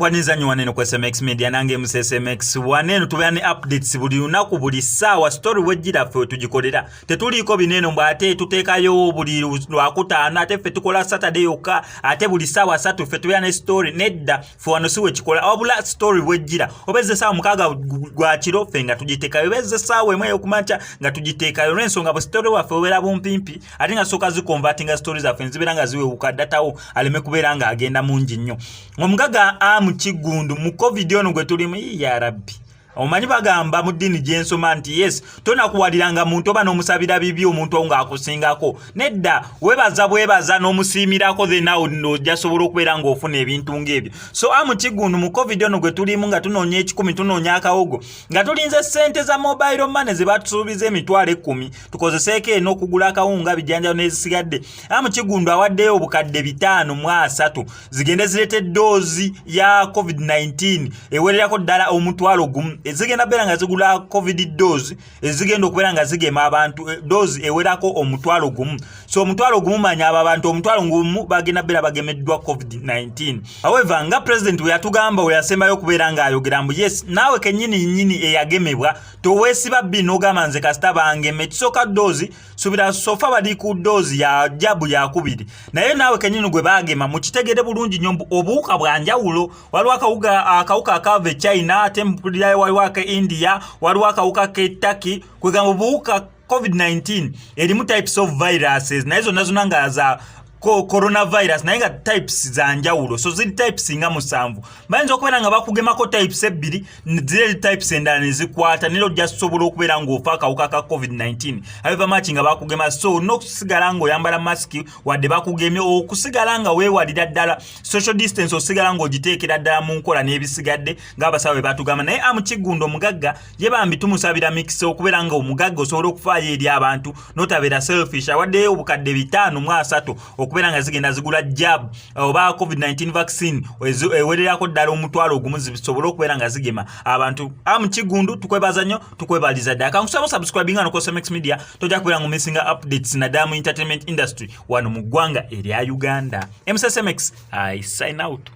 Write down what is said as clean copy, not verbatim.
mpwaniza waneno kwa SMX Media nange MSSMX waneno tubeane updates buli lunaku buli sawa story wejira fe tugikolera tetuliko bineno mbate tutekayo buli lwakutaana ate fe tukola Saturday yoka ate buli sawa satu fe tubeane story nedda fe wano siwe kikola obula story wejira obeze sawa mukaga gwa kiro fe nga tugitekayo obeze sawa emwe yokumacha nga tugitekayo rensonga bo story wafe obera bumpimpi ate nga soka zikonvertinga stories afe nzibiranga ziwe ukadatawo aleme kuberanga agenda mungi nnyo omugaga Kiggundu mu covid ono gwe tulimu ya rabbi omanyi bagamba mu dini jensoma nti yes tona kuwaliranga muntu oba n'omusabira bibi omuntu nga akusingako nedda webaza n'omusiimirako then nawo nojja sobola okubeera ng'ofuna ebintu ng'ebyo so Kiggundu mu covid ono gwe tulimu nga tunoonya 10 tunoonya akawogo nga tulinze ssente za mobile money ze batusuubiza emitwalo 10 tukozeseeko eno okugula akawunga bijanjalo n'ezisigadde Kiggundu awaddeyo obukadde 5 zigende zirete doozi ya covid-19 ewererako ddala omutwalo gumu ezigenda bera nga zigula covid dose ezigenda okubera nga zigema abantu dose ewerako omutwalo gumu so omutwalo gumu manya abantu omutwalo gumu bagenda bera bagemeddwa covid-19 however nga president we yatugamba we yasembayo kubera nga ayogera mbu yes nawe kenyini eyagemebwa towesiba bino gamanze kasita bangeme kisoka dose subira sofa bali ku dose ya jabu ya kubiri naye nawe kenyini gwe bagema mu kitegede bulungi nyombu obuuka bwanjawulo walwaka akawuka akave China tempulira waka India waliwo kawuka ke Turkey kwegamba buuka covid-19 erimu types of viruses na hizo nazo nanga za coronavirus naye nga types za njawulo so zili types nga musanvu bayinza okubeera nga bakugemako types ebbiri zile types endala ne zikwata nero just sobola okubeera ng'ofa akawuka ka covid-19 however much nga bakugema so n'okusigala ng'oyambala mask wadde bakugemye okusigala nga weewalira ddala social distance osigala ng'ogiteekera ddala mu nkola n'ebisigadde ng'abasawo bwe batugamba naye Kiggundu omugagga ye bambi tumusabira mikisa okubeera nga omugagga osobola okufaayo eri abantu n'otabeera selfish awaddeyo obukadde 5 okubeera nga zigenda zigula jab oba covid-19 vaccine ewererako ddala omutwalo ogumu zisobola okubeera nga zigema abantu Kiggundu tukwebaza nnyo tukwebaliza ddala kankusaba subscribing ano ku SMX Media tojja kubeera nga omesinga updates naddala mu entertainment industry wano mu ggwanga erya Uganda MSSMX I sign out.